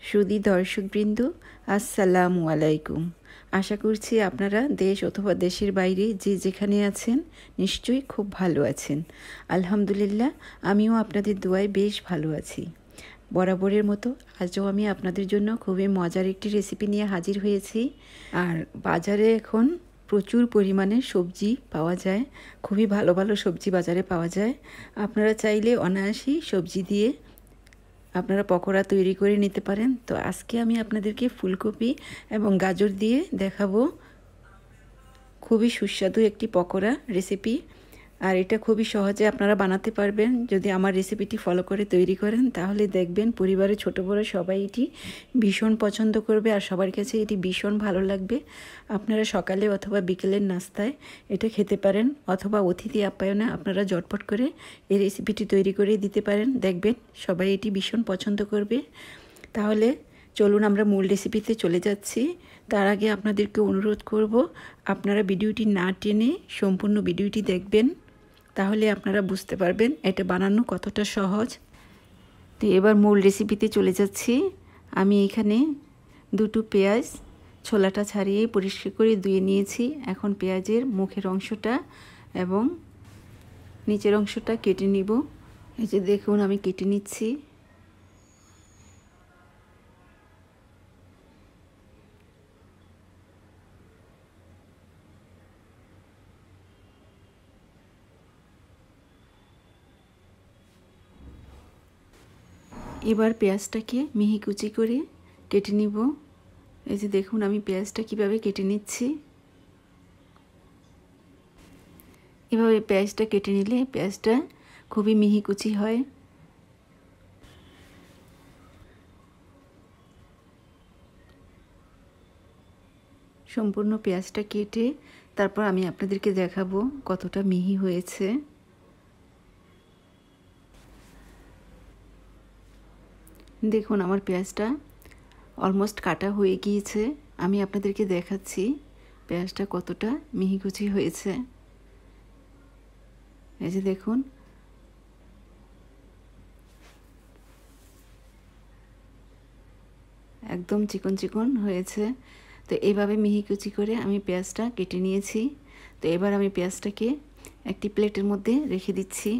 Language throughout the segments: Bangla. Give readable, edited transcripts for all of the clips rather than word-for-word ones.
সুধী দর্শকবৃন্দ, আসসালামু আলাইকুম। আশা করছি আপনারা দেশ অথবা দেশের বাইরে যে যেখানে আছেন নিশ্চয়ই খুব ভালো আছেন। আলহামদুলিল্লাহ, আমিও আপনাদের দোয়ায় বেশ ভালো আছি। বরাবরের মতো আজও আমি আপনাদের জন্য খুবই মজার একটি রেসিপি নিয়ে হাজির হয়েছি। আর বাজারে এখন প্রচুর পরিমাণে সবজি পাওয়া যায়, খুবই ভালো ভালো সবজি বাজারে পাওয়া যায়। আপনারা চাইলে অনায়াসেই সবজি দিয়ে আপনারা পকোড়া তৈরি করে নিতে পারেন। তো আজকে আমি আপনাদেরকে ফুলকপি এবং গাজর দিয়ে দেখাবো খুবই সুস্বাদু একটি পকোড়া রেসিপি। আর এটা খুবই সহজে আপনারা বানাতে পারবেন যদি আমার রেসিপিটি ফলো করে তৈরি করেন। তাহলে দেখবেন পরিবারের ছোট বড় সবাই এটি ভীষণ পছন্দ করবে আর সবার কাছে এটি ভীষণ ভালো লাগবে। আপনারা সকালে অথবা বিকেলের নাস্তায় এটা খেতে পারেন, অথবা অতিথি আপ্যায়নে আপনারা ঝটপট করে এই রেসিপিটি তৈরি করে দিতে পারেন। দেখবেন সবাই এটি ভীষণ পছন্দ করবে। তাহলে চলুন আমরা মূল রেসিপিতে চলে যাচ্ছি। তার আগে আপনাদেরকে অনুরোধ করব, আপনারা ভিডিওটি না টেনে সম্পূর্ণ ভিডিওটি দেখবেন, তাহলে আপনারা বুঝতে পারবেন এটা বানানো কতটা সহজ। তো এবার মূল রেসিপিতে চলে যাচ্ছি। আমি এখানে দুটো পেঁয়াজ ছোলাটা ছাড়িয়ে পরিষ্কার করে ধুয়ে নিয়েছি। এখন পেঁয়াজের মুখের অংশটা এবং নিচের অংশটা কেটে নিব। এই যে দেখুন আমি কেটে নিচ্ছি। এবার পেঁয়াজটাকে মিহি কুচি করে কেটে নিব। এই যে দেখুন আমি পেঁয়াজটা কিভাবে কেটে নিচ্ছি। এভাবে পেঁয়াজটা কেটে নিলে পেঁয়াজটা খুবই মিহি কুচি হয়। সম্পূর্ণ পেঁয়াজটা কেটে তারপর আমি আপনাদেরকে দেখাবো কতটা মিহি হয়েছে। দেখুন আমার পেঁয়াজটা অলমোস্ট কাটা হয়ে গিয়েছে। আমি আপনাদেরকে দেখাচ্ছি পেঁয়াজটা কতটা মিহি কুচি হয়েছে। এই যে দেখুন একদম চিকন চিকন হয়েছে। তো এইভাবে মিহি কুচি করে আমি পেঁয়াজটা কেটে নিয়েছি। তো এবার আমি পেঁয়াজটাকে একটি প্লেটের মধ্যে রেখে দিচ্ছি।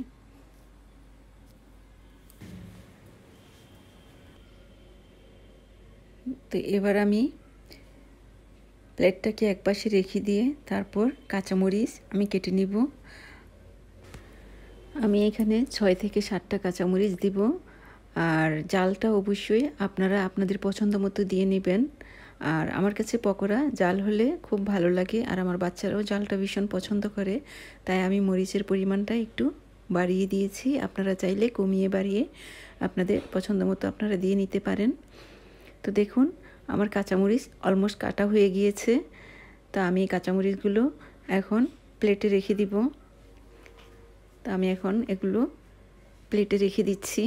তো এবার আমি প্লেটটাকে একপাশে রেখে দিয়ে তারপর কাঁচামরিচ আমি কেটে নিব। আমি এখানে 6 থেকে 7টা কাঁচামরিচ দিব। আর জালটা অবশ্যই আপনারা আপনাদের পছন্দ মতো দিয়ে নেবেন। আর আমার কাছে পকোড়া জাল হলে খুব ভালো লাগে, আর আমার বাচ্চারাও জালটা ভীষণ পছন্দ করে, তাই আমি মরিচের পরিমাণটা একটু বাড়িয়ে দিয়েছি। আপনারা চাইলে কমিয়ে বাড়িয়ে আপনাদের পছন্দ মতো আপনারা দিয়ে নিতে পারেন। তো দেখুন আমার কাঁচামরিচ অলমোস্ট কাটা হয়ে গিয়েছে। তা আমি কাঁচামরিচগুলো এখন প্লেটে রেখে দিব। তা আমি এখন এগুলো প্লেটে রেখে দিচ্ছি।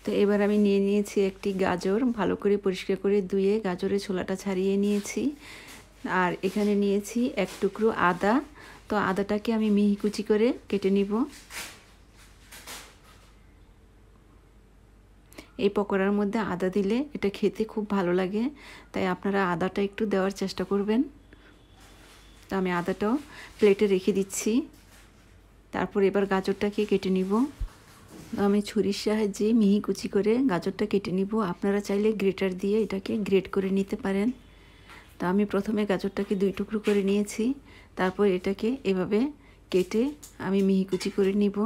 তো এবার আমি নিয়ে নিয়েছি একটি গাজর, ভালো করে পরিষ্কার করে ধুয়ে গাজরের ছোলাটা ছাড়িয়ে নিয়েছি। আর এখানে নিয়েছি এক টুকরো আদা। তো আদাটাকে আমি মিহি কুচি করে কেটে নিব। এই পকোড়ার মধ্যে আদা দিলে এটা খেতে খুব ভালো লাগে, তাই আপনারা আদাটা একটু দেওয়ার চেষ্টা করবেন। তো আমি আদাটাও প্লেটে রেখে দিচ্ছি। তারপর এবার গাজরটাকে কেটে নিব। আমি ছুরির সাহায্যে মিহি কুচি করে গাজরটা কেটে নিব। আপনারা চাইলে গ্রেটার দিয়ে এটাকে গ্রেট করে নিতে পারেন। তো আমি প্রথমে গাজরটাকে 2 টুকরো করে নিয়েছি। তারপর এটাকে এভাবে কেটে আমি মিহি কুচি করে নিব।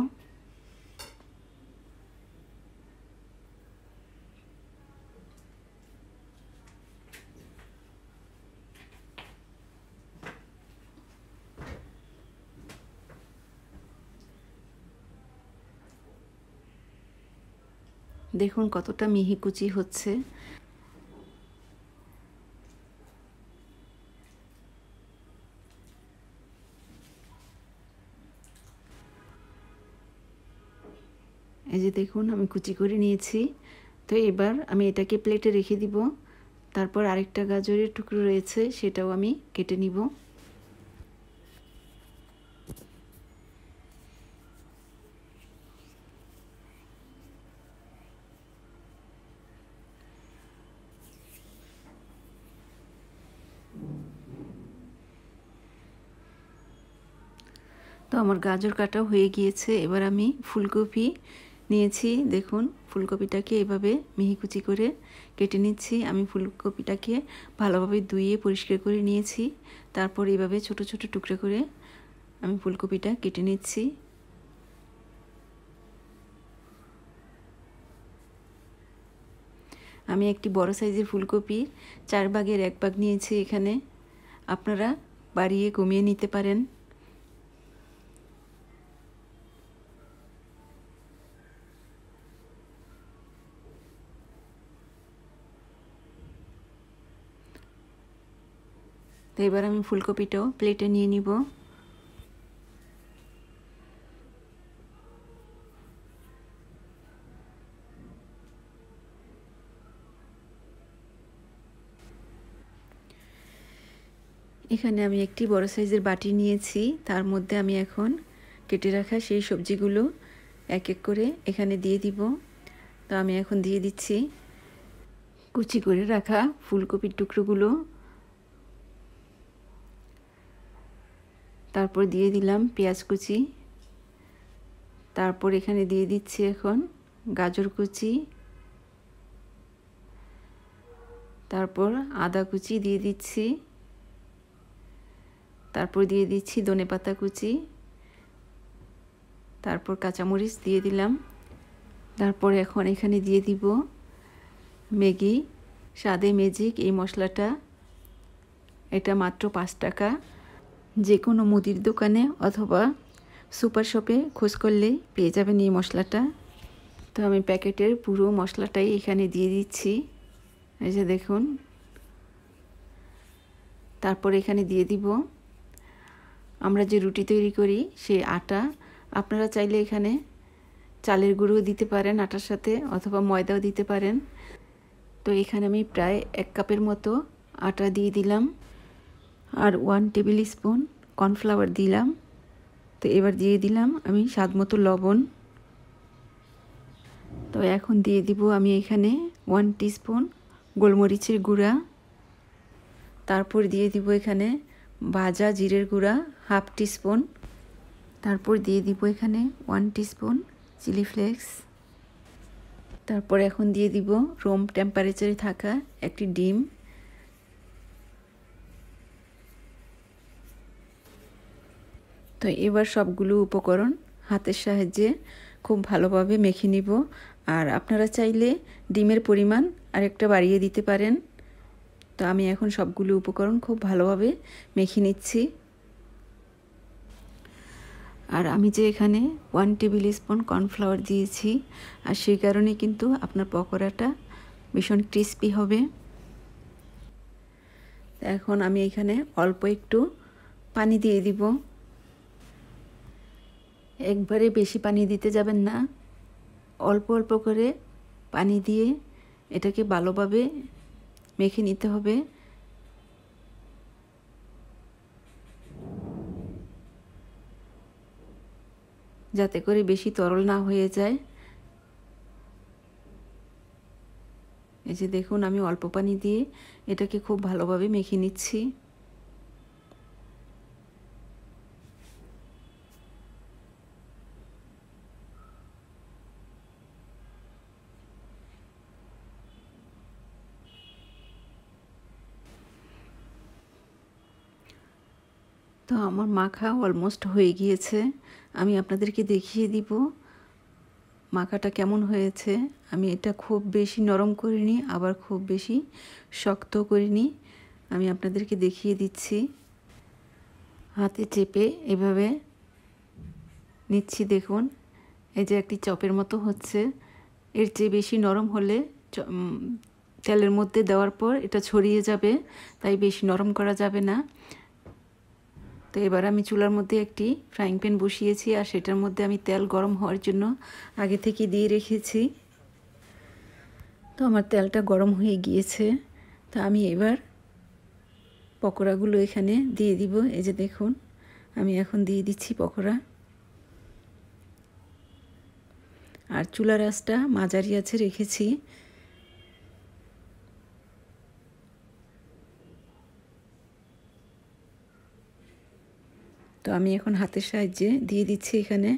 দেখুন কতটা মিহি কুচি হচ্ছে। এই যে দেখুন আমি কুচি করে নিয়েছি। তো এবার আমি এটাকে প্লেটে রেখে দিব। তারপর আরেকটা গাজরের টুকরো রয়েছে, সেটাও আমি কেটে নিব। তো আমার গাজর কাটা হয়ে গিয়েছে। এবার আমি ফুলকপি নিয়েছি। দেখুন, ফুলকপিটাকে এভাবে মিহি করে কেটে নিচ্ছি। আমি ফুলকপিটাকে ভালোভাবে ধুয়ে পরিষ্কার করে নিয়েছি। তারপর এভাবে ছোট ছোট টুকরো করে আমি ফুলকপিটা কেটে নিচ্ছি। আমি একটি বড় সাইজের ফুলকপি 4 ভাগের 1 ভাগ নিয়েছি এখানে। আপনারা বাড়িয়ে কমিয়ে নিতে পারেন। তো এবার আমি ফুলকপিটাও প্লেটে নিয়ে নিব। এখানে আমি একটি বড় সাইজের বাটি নিয়েছি। তার মধ্যে আমি এখন কেটে রাখা সেই সবজিগুলো এক এক করে এখানে দিয়ে দিব। তো আমি এখন দিয়ে দিচ্ছি কুচি করে রাখা ফুলকপির টুকরোগুলো। তারপর দিয়ে দিলাম পেঁয়াজ কুচি। তারপর এখানে দিয়ে দিচ্ছি এখন গাজর কুচি। তারপর আদা কুচি দিয়ে দিচ্ছি। তারপর দিয়ে দিচ্ছি ধনেপাতা কুচি। তারপর কাঁচামরিচ দিয়ে দিলাম। তারপর এখন এখানে দিয়ে দিব ম্যাগি স্বাদে ম্যাজিক এই মশলাটা। এটা মাত্র 5 টাকা। যে কোনো মুদির দোকানে অথবা সুপার শপে খোঁজ করলেই পেয়ে যাবেন এই মশলাটা। তো আমি প্যাকেটের পুরো মশলাটাই এখানে দিয়ে দিচ্ছি। এই যে দেখুন। তারপর এখানে দিয়ে দিব আমরা যে রুটি তৈরি করি সেই আটা। আপনারা চাইলে এখানে চালের গুঁড়ো দিতে পারেন আটার সাথে, অথবা ময়দাও দিতে পারেন। তো এখানে আমি প্রায় 1 কাপের মতো আটা দিয়ে দিলাম, আর 1 টেবিল স্পুন কর্নফ্লাওয়ার দিলাম। তো এবার দিয়ে দিলাম আমি স্বাদ মতো লবণ। তো এখন দিয়ে দিব আমি এখানে 1 টিস্পুন গোলমরিচের গুঁড়া। তারপর দিয়ে দিব এখানে ভাজা জিরের গুঁড়া 1/2 টিস্পুন। তারপর দিয়ে দিব এখানে 1 টিস্পুন চিলি ফ্লেক্স। তারপর এখন দিয়ে দিব রুম টেম্পারেচারে থাকা একটি ডিম। তো এবার সবগুলো উপকরণ হাতের সাহায্যে খুব ভালোভাবে মেখে নিব। আর আপনারা চাইলে ডিমের পরিমাণ আরেকটা বাড়িয়ে দিতে পারেন। তো আমি এখন সবগুলো উপকরণ খুব ভালোভাবে মেখে নিচ্ছি। আর আমি যে এখানে 1 টেবিল স্পুন কর্নফ্লাওয়ার দিয়েছি, আর সেই কারণে কিন্তু আপনার পকোড়াটা ভীষণ ক্রিস্পি হবে। এখন আমি এখানে অল্প একটু পানি দিয়ে দিব। একবারে বেশি পানি দিতে যাবেন না, অল্প অল্প করে পানি দিয়ে এটাকে ভালোভাবে মেখে নিতে হবে। যাতে করে বেশি তরল না হয়ে যায়। এই যে দেখুন, আমি অল্প পানি দিয়ে এটাকে খুব ভালোভাবে মেখে নিচ্ছি। তো আমার মাখা অলমোস্ট হয়ে গিয়েছে। আমি আপনাদেরকে দেখিয়ে দিব মাখাটা কেমন হয়েছে। আমি এটা খুব বেশি নরম করিনি, আবার খুব বেশি শক্ত করিনি। আমি আপনাদেরকে দেখিয়ে দিচ্ছি। হাতে চেপে এভাবে নিচ্ছি, দেখুন এই যে একটি চপের মতো হচ্ছে। এর চেয়ে বেশি নরম হলে তেলের মধ্যে দেওয়ার পর এটা ছড়িয়ে যাবে, তাই বেশি নরম করা যাবে না। তো এবার আমি চুলার মধ্যে একটি ফ্রাইং প্যান বসিয়েছি, আর সেটার মধ্যে আমি তেল গরম হওয়ার জন্য আগে থেকে দিয়ে রেখেছি। তো আমার তেলটা গরম হয়ে গিয়েছে। তো তো আমি এবার পকোড়াগুলো এখানে দিয়ে দিব। এই যে দেখুন, আমি এখন দিয়ে দিচ্ছি পকোড়া। আর চুলার আঁচটা মাঝারি আছে রেখেছি। তো আমি এখন হাতের সাহায্যে দিয়ে দিচ্ছি এখানে।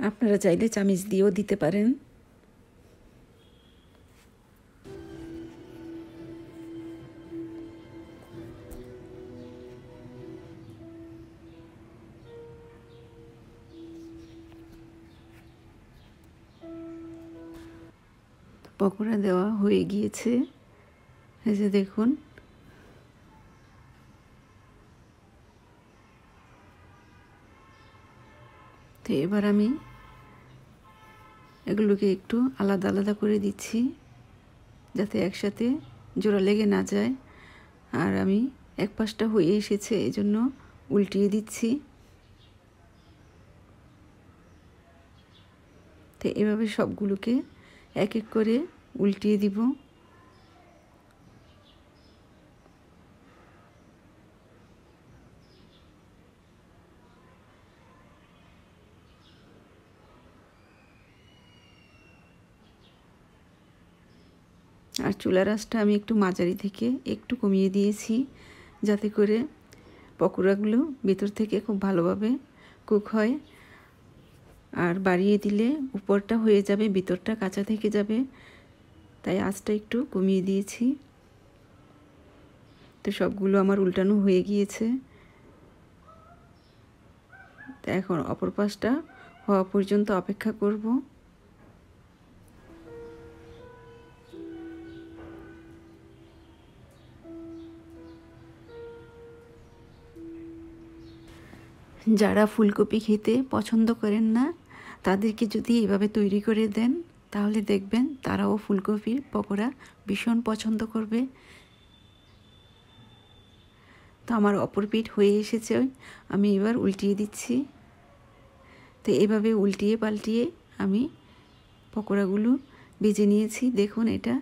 আপনারা চাইলে চামিচ দিয়েও দিতে পারেন। পকোড়া দেওয়া হয়ে গিয়েছে, এই যে দেখুন। তো এবার আমি এগুলোকে একটু আলাদা আলাদা করে দিচ্ছি, যাতে একসাথে জোড়া লেগে না যায়। আর আমি এক পাশটা হয়ে এসেছে, এই জন্য উল্টিয়ে দিচ্ছি। তো এভাবে সবগুলোকে এক এক করে উল্টিয়ে দিব। আর চুলার আঁচটা আমি একটু মাঝারি থেকে একটু কমিয়ে দিয়েছি, যাতে করে পকোড়াগুলো ভিতর থেকে খুব ভালোভাবে কুক হয়। আর বাড়িয়ে দিলে উপরটা হয়ে যাবে, ভিতরটা কাঁচা থেকে যাবে, তাই আঁচটা একটু কমিয়ে দিয়েছি। তো সবগুলো আমার উল্টানো হয়ে গিয়েছে। তো এখন অপর পাশটা হওয়া পর্যন্ত অপেক্ষা করব। যারা ফুলকপি খেতে পছন্দ করেন না, তাদেরকে যদি এভাবে তৈরি করে দেন, তাহলে দেখবেন তারাও ফুলকপির পকোড়া ভীষণ পছন্দ করবে। তো আমার অপর পিঠ হয়ে এসেছে, আমি এবার উল্টিয়ে দিচ্ছি। তো এভাবে উল্টিয়ে পাল্টিয়ে আমি পকোড়াগুলো ভেজে নিয়েছি। দেখুন এটা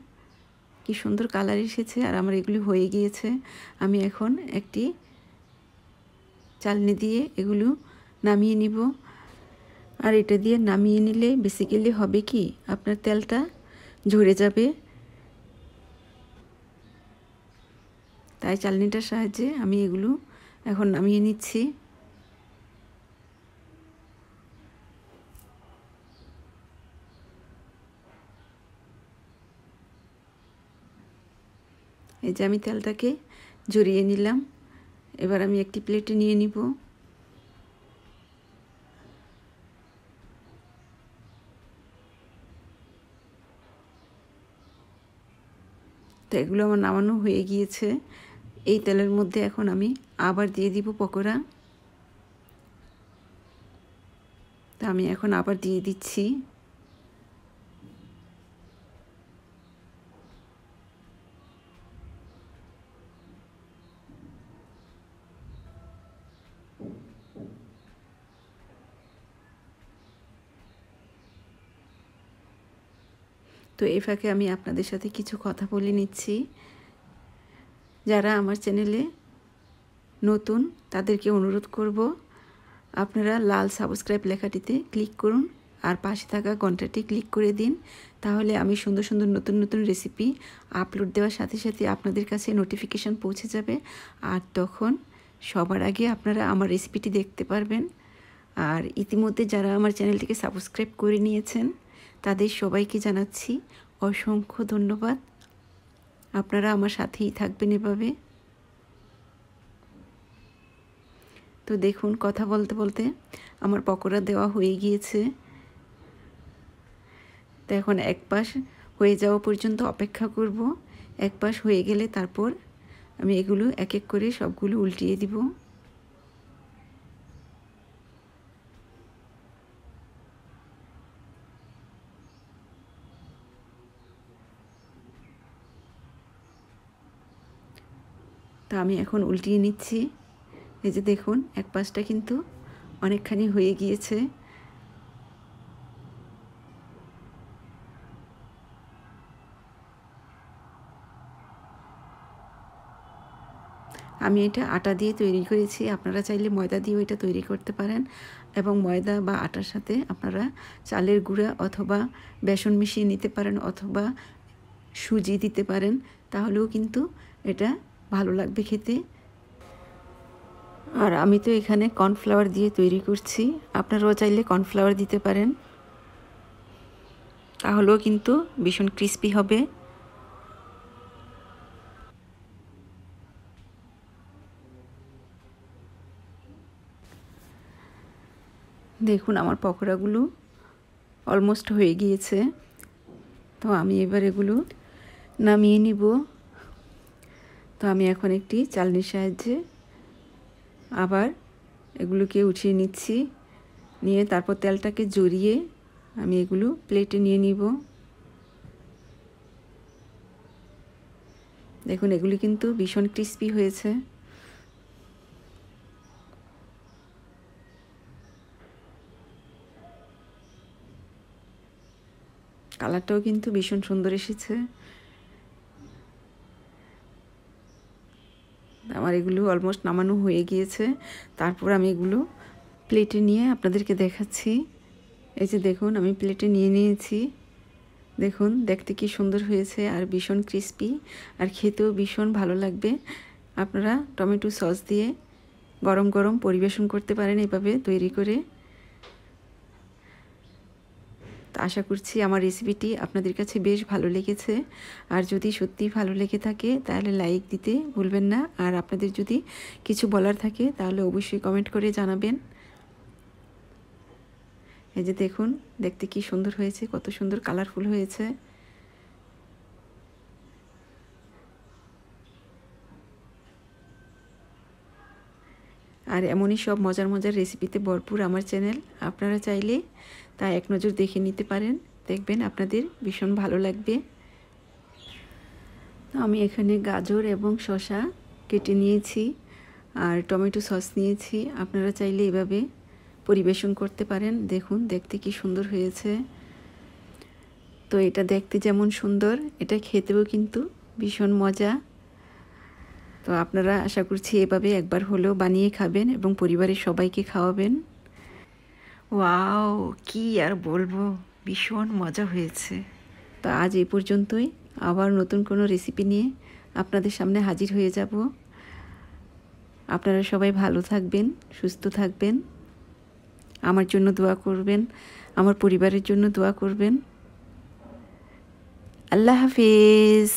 কি সুন্দর কালার এসেছে, আর আমার এগুলি হয়ে গিয়েছে। আমি এখন একটি চালনি দিয়ে এগুলো নামিয়ে নিব। আর এটা দিয়ে নামিয়ে নিলে বেসিক্যালি হবে কি, আপনার তেলটা ঝরে যাবে। তাই চালনিটার সাহায্যে আমি এগুলো এখন নামিয়ে নিচ্ছি। এই যে আমি তেলটাকে ঝরিয়ে নিলাম। এবার আমি একটি প্লেটে নিয়ে নিব। তো এগুলো আমার নামানো হয়ে গিয়েছে। এই তেলের মধ্যে এখন আমি আবার দিয়ে দিব পকোড়া। তো আমি এখন আবার দিয়ে দিচ্ছি। তো এই ফাঁকে আমি আপনাদের সাথে কিছু কথা বলে নিচ্ছি। যারা আমার চ্যানেলে নতুন, তাদেরকে অনুরোধ করব, আপনারা লাল সাবস্ক্রাইব লেখাটিতে ক্লিক করুন আর পাশে থাকা ঘন্টাটি ক্লিক করে দিন। তাহলে আমি সুন্দর সুন্দর নতুন নতুন রেসিপি আপলোড দেওয়ার সাথে সাথে আপনাদের কাছে নোটিফিকেশান পৌঁছে যাবে। আর তখন সবার আগে আপনারা আমার রেসিপিটি দেখতে পারবেন। আর ইতিমধ্যে যারা আমার চ্যানেলটিকে সাবস্ক্রাইব করে নিয়েছেন, তাদের সবাইকে জানাচ্ছি অসংখ্য ধন্যবাদ। আপনারা আমার সাথেই থাকবেন এভাবে। তো দেখুন, কথা বলতে বলতে আমার পকোড়া দেওয়া হয়ে গিয়েছে। তো এখন এক পাশ হয়ে যাওয়া পর্যন্ত অপেক্ষা করব। এক পাশ হয়ে গেলে তারপর আমি এগুলো এক এক করে সবগুলো উল্টিয়ে দিব। তো আমি এখন উল্টিয়ে নিচ্ছি। এই যে দেখুন, এক পাশটা কিন্তু অনেকখানি হয়ে গিয়েছে। আমি এটা আটা দিয়ে তৈরি করেছি, আপনারা চাইলে ময়দা দিয়েও এটা তৈরি করতে পারেন। এবং ময়দা বা আটার সাথে আপনারা চালের গুঁড়া অথবা বেসন মিশিয়ে নিতে পারেন, অথবা সুজি দিতে পারেন, তাহলেও কিন্তু এটা ভালো লাগবে খেতে। আর আমি তো এখানে কর্নফ্লাওয়ার দিয়ে তৈরি করছি, আপনারাও চাইলে কর্নফ্লাওয়ার দিতে পারেন, তাহলেও কিন্তু ভীষণ ক্রিস্পি হবে। দেখুন আমার পকোড়াগুলো অলমোস্ট হয়ে গিয়েছে। তো আমি এবার এগুলো নামিয়ে নিব। তো আমি এখন একটি চালনির সাহায্যে আবার এগুলোকে উঠিয়ে নিচ্ছি, নিয়ে তারপর তেলটাকে জড়িয়ে আমি এগুলো প্লেটে নিয়ে নিব। দেখুন এগুলি কিন্তু ভীষণ ক্রিস্পি হয়েছে। কালারটাও কিন্তু ভীষণ সুন্দর এসেছে। আমার এগুলো অলমোস্ট নামানো হয়ে গিয়েছে। তারপর আমি এগুলো প্লেটে নিয়ে আপনাদেরকে দেখাচ্ছি। এই যে দেখুন আমি প্লেটে নিয়ে নিয়েছি। দেখুন দেখতে কি সুন্দর হয়েছে, আর ভীষণ ক্রিস্পি, আর খেতেও ভীষণ ভালো লাগবে। আপনারা টমেটো সস দিয়ে গরম গরম পরিবেশন করতে পারেন এভাবে তৈরি করে। তো আশা করছি আমার রেসিপিটি আপনাদের কাছে বেশ ভালো লেগেছে। আর যদি সত্যি ভালো লেগে থাকে তাহলে লাইক দিতে ভুলবেন না। আর আপনাদের যদি কিছু বলার থাকে তাহলে অবশ্যই কমেন্ট করে জানাবেন। এই যে দেখুন দেখতে কি সুন্দর হয়েছে, কত সুন্দর কালারফুল হয়েছে। আর এমনই সব মজার মজার রেসিপিতে ভরপুর আমার চ্যানেল। আপনারা চাইলে তা এক নজর দেখে নিতে পারেন, দেখবেন আপনাদের ভীষণ ভালো লাগবে। আমি এখানে গাজর এবং শসা কেটে নিয়েছি, আর টমেটো সস নিয়েছি। আপনারা চাইলে এভাবে পরিবেশন করতে পারেন। দেখুন দেখতে কি সুন্দর হয়েছে। তো এটা দেখতে যেমন সুন্দর, এটা খেতেও কিন্তু ভীষণ মজা। তো আপনারা আশা করছি এভাবে একবার হলেও বানিয়ে খাবেন এবং পরিবারের সবাইকে খাওয়াবেন। ওয়াও, কি আর বলবো, ভীষণ মজা হয়েছে। তো আজ এই পর্যন্তই, আবার নতুন কোনো রেসিপি নিয়ে আপনাদের সামনে হাজির হয়ে যাব। আপনারা সবাই ভালো থাকবেন, সুস্থ থাকবেন, আমার জন্য দোয়া করবেন, আমার পরিবারের জন্য দোয়া করবেন। আল্লাহ হাফিজ।